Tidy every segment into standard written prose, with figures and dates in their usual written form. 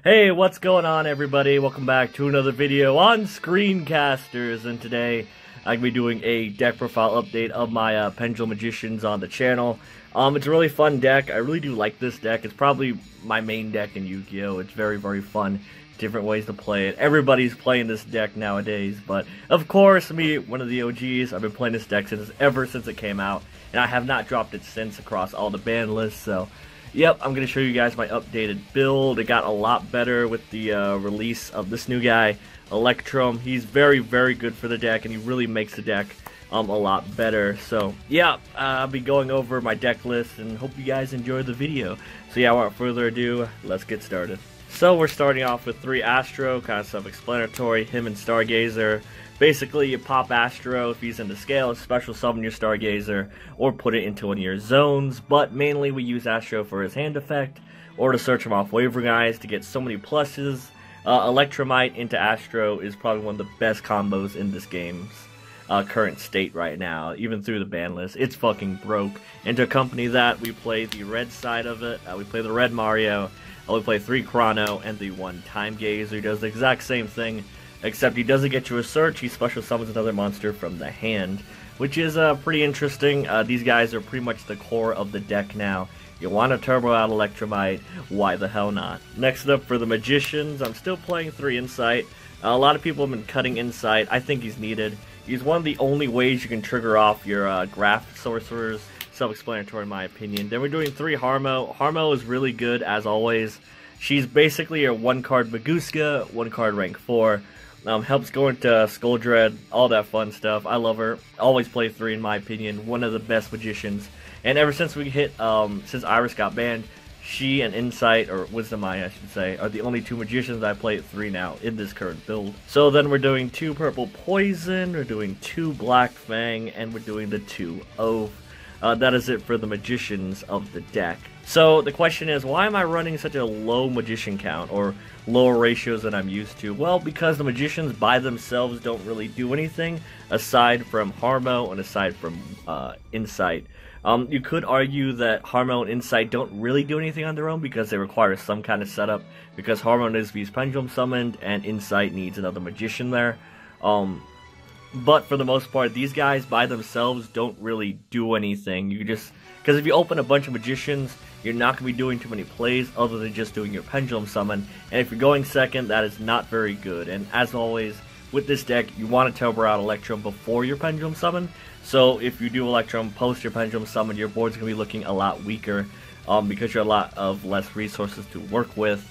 Hey, what's going on, everybody? Welcome back to another video on Screencasters, and today I'm going to be doing a deck profile update of my Pendulum Magicians on the channel. It's a really fun deck. I really do like this deck. It's probably my main deck in Yu-Gi-Oh! It's very, very fun. Different ways to play it. Everybody's playing this deck nowadays, but of course, me, one of the OGs, I've been playing this deck ever since it came out, and I have not dropped it since across all the ban lists, so yep, I'm going to show you guys my updated build. It got a lot better with the release of this new guy, ELECTRIFYING. He's very, very good for the deck, and he really makes the deck a lot better. So, yeah, I'll be going over my deck list, and hope you guys enjoy the video. So, yeah, without further ado, let's get started. So, we're starting off with 3 Astro, kind of self-explanatory, him and Stargazer. Basically, you pop Astro if he's in the scale, special summon your Stargazer, or put it into one of your zones, but mainly we use Astro for his hand effect, or to search him off Wavering Eyes to get so many pluses. Electromite into Astro is probably one of the best combos in this game's current state right now, even through the ban list. It's fucking broke. And to accompany that, we play the red side of it, we play the red Mario, we play 3 Chrono, and the 1 Time Gazer. He does the exact same thing, except he doesn't get you a search, he special summons another monster from the hand, which is pretty interesting. These guys are pretty much the core of the deck now. You want to turbo out Electromite, why the hell not? Next up for the Magicians, I'm still playing 3 Insight. A lot of people have been cutting Insight. I think he's needed. He's one of the only ways you can trigger off your Graph Sorcerers. Self-explanatory in my opinion. Then we're doing 3 Harmo. Harmo is really good as always. She's basically a 1-card Maguska, 1-card rank 4. Helps go into Skull Dread, all that fun stuff. I love her. Always play 3 in my opinion. One of the best magicians. And ever since we hit, since Iris got banned, she and Insight, or Wisdom Eye I should say, are the only 2 magicians I play at 3 now in this current build. So then we're doing 2 Purple Poison, we're doing 2 Black Fang, and we're doing the 2 Oath. That is it for the magicians of the deck. So the question is, why am I running such a low magician count, or lower ratios than I'm used to? Well, because the magicians by themselves don't really do anything, aside from Harmo and aside from Insight. You could argue that Harmo and Insight don't really do anything on their own because they require some kind of setup, because Harmo needs to be Pendulum summoned and Insight needs another magician there. But for the most part, these guys by themselves don't really do anything. You just, because if you open a bunch of magicians, you're not going to be doing too many plays other than just doing your Pendulum summon. And if you're going second, that is not very good. And as always, with this deck, you want to turbo out Electrum before your Pendulum summon. So if you do Electrum post your Pendulum summon, your board's going to be looking a lot weaker. Because you're a lot of less resources to work with.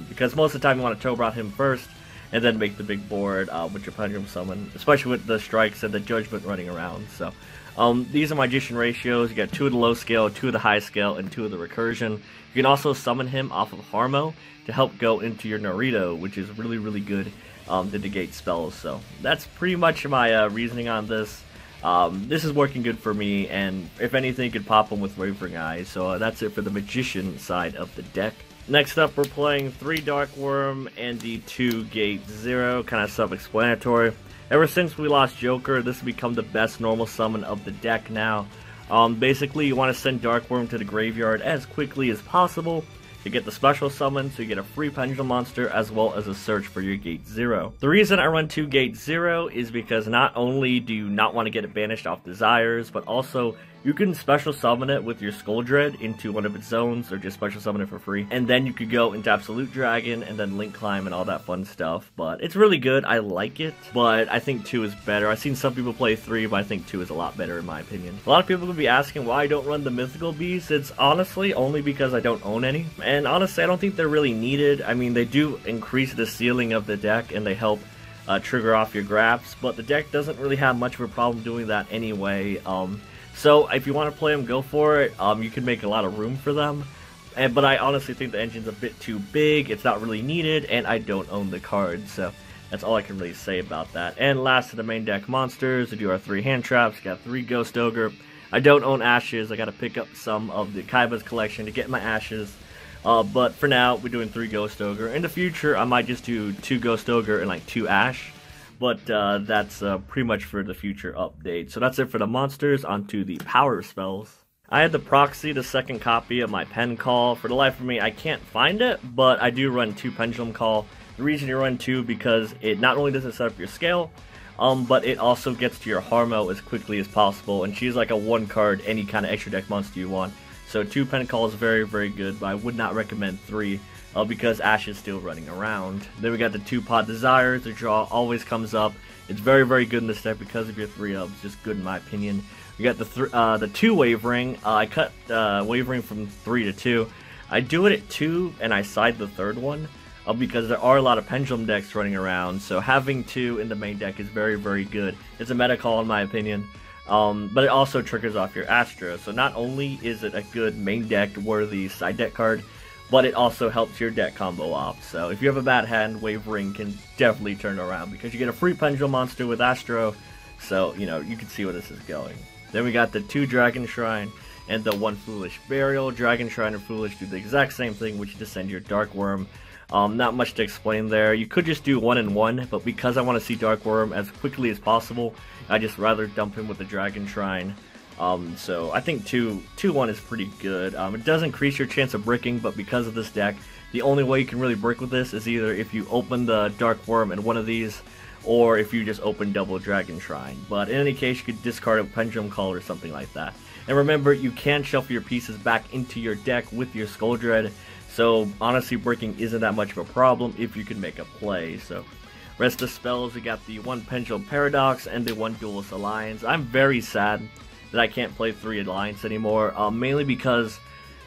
Because most of the time you want to turbo out him first, and then make the big board with your Pendulum summon, especially with the strikes and the judgment running around. So these are magician ratios. You got 2 of the low scale, 2 of the high scale, and 2 of the recursion. You can also summon him off of Harmo to help go into your Naruto, which is really, really good to negate spells. So that's pretty much my reasoning on this. This is working good for me, and if anything, you could pop him with Wavering Eyes. So that's it for the magician side of the deck. Next up, we're playing 3 Dark Worm and the 2 Gate 0, kind of self-explanatory. Ever since we lost Joker, this has become the best normal summon of the deck now. Basically, you want to send Dark Worm to the graveyard as quickly as possible to get the special summon, so you get a free Pendulum monster as well as a search for your Gate 0. The reason I run 2 Gate 0 is because not only do you not want to get it banished off Desires, but also you can special summon it with your Skull Dread into one of its zones, or just special summon it for free. And then you could go into Absolute Dragon, and then Link Climb and all that fun stuff. But it's really good, I like it, but I think 2 is better. I've seen some people play 3, but I think 2 is a lot better in my opinion. A lot of people could be asking why I don't run the Mythical Beasts. It's honestly only because I don't own any. And honestly, I don't think they're really needed. I mean, they do increase the ceiling of the deck, and they help trigger off your graphs, but the deck doesn't really have much of a problem doing that anyway. So if you want to play them, go for it. You can make a lot of room for them. But I honestly think the engine's a bit too big, it's not really needed, and I don't own the cards. So that's all I can really say about that. And last to the main deck monsters, we do our 3 hand traps, got 3 Ghost Ogre. I don't own Ashes, I gotta pick up some of the Kaiba's collection to get my Ashes. But for now, we're doing 3 Ghost Ogre. In the future, I might just do 2 Ghost Ogre and like 2 Ash. But that's pretty much for the future update. So that's it for the monsters. On to the power spells. I had the proxy, the second copy of my pen call. For the life of me, I can't find it, but I do run 2 pendulum call. The reason you run 2 because it not only does it set up your scale, but it also gets to your Harmo as quickly as possible, and she's like a 1 card any kind of extra deck monster you want. So 2 pen call is very, very good, but I would not recommend 3 because Ash is still running around. Then we got the 2 Pod Desires. The draw always comes up. It's very, very good in this deck because of your 3-ups. Just good in my opinion. We got the 2 Wavering. I cut Wavering from 3 to 2. I do it at 2 and I side the 3rd one because there are a lot of Pendulum decks running around. So having 2 in the main deck is very, very good. It's a meta call in my opinion. But it also triggers off your Astro. So not only is it a good main deck worthy side deck card, but it also helps your deck combo off. So if you have a bad hand, Wavering can definitely turn around because you get a free Pendulum monster with Astro. So, you know, you can see where this is going. Then we got the 2 Dragon Shrine and the 1 Foolish Burial. Dragon Shrine and Foolish do the exact same thing, which is to send your Dark Worm. Not much to explain there. You could just do 1 and 1, but because I want to see Dark Worm as quickly as possible, I just rather dump him with the Dragon Shrine. So I think 2-1 is pretty good. It does increase your chance of bricking, but because of this deck, the only way you can really brick with this is either if you open the Dark Worm in one of these, or if you just open double Dragon Shrine. But in any case, you could discard a Pendulum Call or something like that. And remember, you can shuffle your pieces back into your deck with your Skull Dread, so honestly, breaking isn't that much of a problem if you can make a play. So rest of spells, we got the 1 Pendulum Paradox and the 1 Duelist Alliance. I'm very sad that I can't play 3 Alliance anymore, mainly because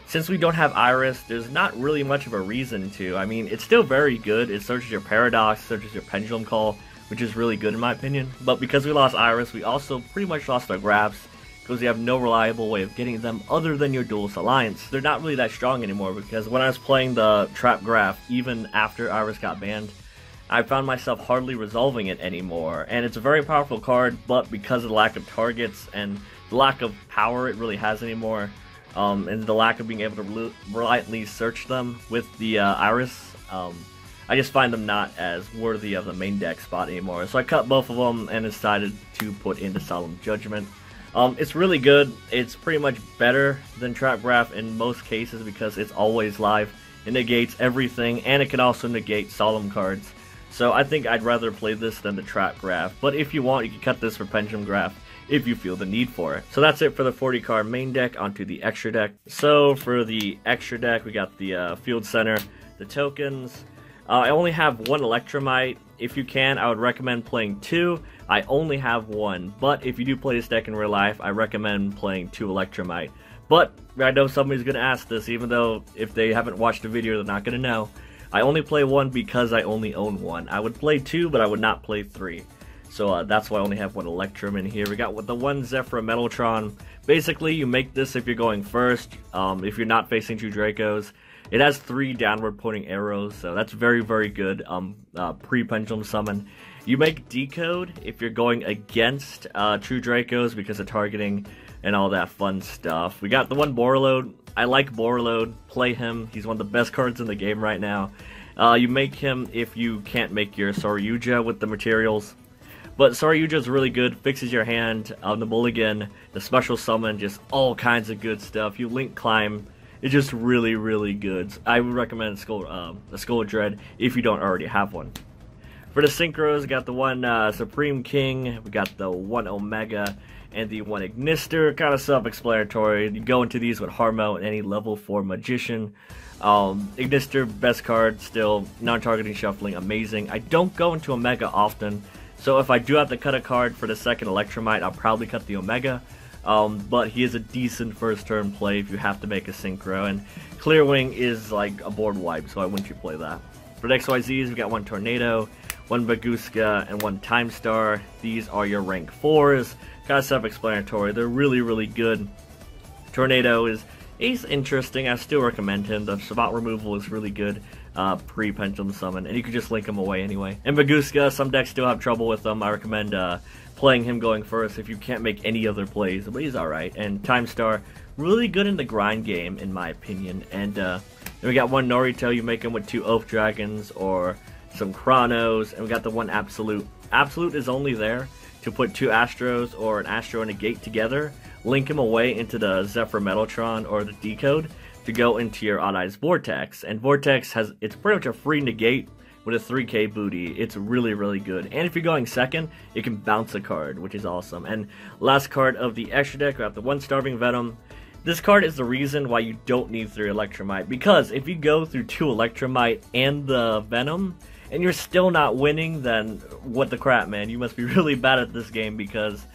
since we don't have Iris, there's not really much of a reason to. I mean, it's still very good. It searches your Paradox, searches your Pendulum Call, which is really good in my opinion. But because we lost Iris, we also pretty much lost our Grabs, because we have no reliable way of getting them other than your Duelist Alliance. They're not really that strong anymore, because when I was playing the Trap Graph, even after Iris got banned, I found myself hardly resolving it anymore. And it's a very powerful card, but because of the lack of targets and the lack of power it really has anymore, and the lack of being able to reliably search them with the Iris, I just find them not as worthy of the main deck spot anymore. So I cut both of them and decided to put into Solemn Judgment. It's really good. It's pretty much better than Trap Graph in most cases because it's always live. It negates everything, and it can also negate Solemn cards. So I think I'd rather play this than the Trap Graph. But if you want, you can cut this for Pendulum Graph if you feel the need for it. So that's it for the 40 card main deck. Onto the extra deck. So for the extra deck, we got the Field Center, the tokens. I only have 1 Electromite. If you can, I would recommend playing 2. I only have 1, but if you do play this deck in real life, I recommend playing 2 Electromite. But I know somebody's going to ask this, even though if they haven't watched the video, they're not going to know. I only play 1 because I only own 1. I would play 2, but I would not play 3. So that's why I only have 1 Electrum in here. We got with the 1 Zephyr Metaltron. Basically, you make this if you're going first, if you're not facing 2 Dracos. It has 3 downward pointing arrows, so that's very, very good pre-Pendulum summon. You make Decode if you're going against True Dracos because of targeting and all that fun stuff. We got the 1 Borreload. I like Borreload. Play him. He's one of the best cards in the game right now. You make him if you can't make your Saryuja with the materials. But Saryuja is really good. Fixes your hand on the mulligan. The special summon, just all kinds of good stuff. You Link Climb. It's just really, really good. I would recommend a Skull Dread if you don't already have one. For the Synchros, we got the 1 Supreme King, we got the 1 Omega, and the 1 Ignister. Kind of self-explanatory. You go into these with Harmo and any level 4 Magician. Ignister, best card still. Non-targeting shuffling, amazing. I don't go into Omega often, so if I do have to cut a card for the second Electromite, I'll probably cut the Omega. But he is a decent first turn play if you have to make a Synchro, and Clearwing is like a board wipe, so I wouldn't you play that. For the XYZs, we got 1 Tornado, 1 Baguska, and 1 Time Star. These are your rank 4s. Kind of self-explanatory. They're really, really good. Tornado he's interesting. I still recommend him. The spot removal is really good pre-Pendulum summon, and you can just link him away anyway. And Baguska, some decks still have trouble with them. I recommend playing him going first if you can't make any other plays, but he's alright. And Time Star, really good in the grind game in my opinion. And then we got 1 Norito. You make him with 2 Oath Dragons or some Chronos, and we got the 1 Absolute. Absolute is only there to put 2 Astros or an Astro and a Gate together, link him away into the Zephyr Metaltron or the Decode to go into your Odd Eyes Vortex. And Vortex it's pretty much a free negate with a 3k booty. It's really, really good. And if you're going second, you can bounce a card, which is awesome. And last card of the extra deck, we have the 1 Starving Venom. This card is the reason why you don't need 3 Electromite, because if you go through 2 Electromite and the Venom, and you're still not winning, then what the crap, man. You must be really bad at this game, because,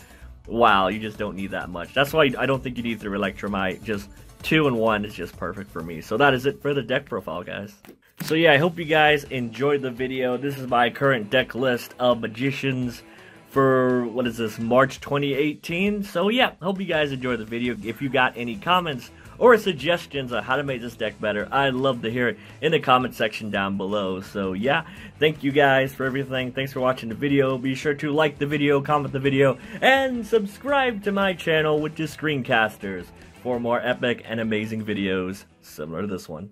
wow, you just don't need that much. That's why I don't think you need 3 Electromite. Just 2 and 1 is just perfect for me. So that is it for the deck profile, guys. So yeah, I hope you guys enjoyed the video. This is my current deck list of Magicians for, what is this, March 2018. So yeah, hope you guys enjoyed the video. If you got any comments or suggestions on how to make this deck better, I'd love to hear it in the comment section down below. So yeah, thank you guys for everything. Thanks for watching the video. Be sure to like the video, comment the video, and subscribe to my channel, which is Screencasters, for more epic and amazing videos similar to this one.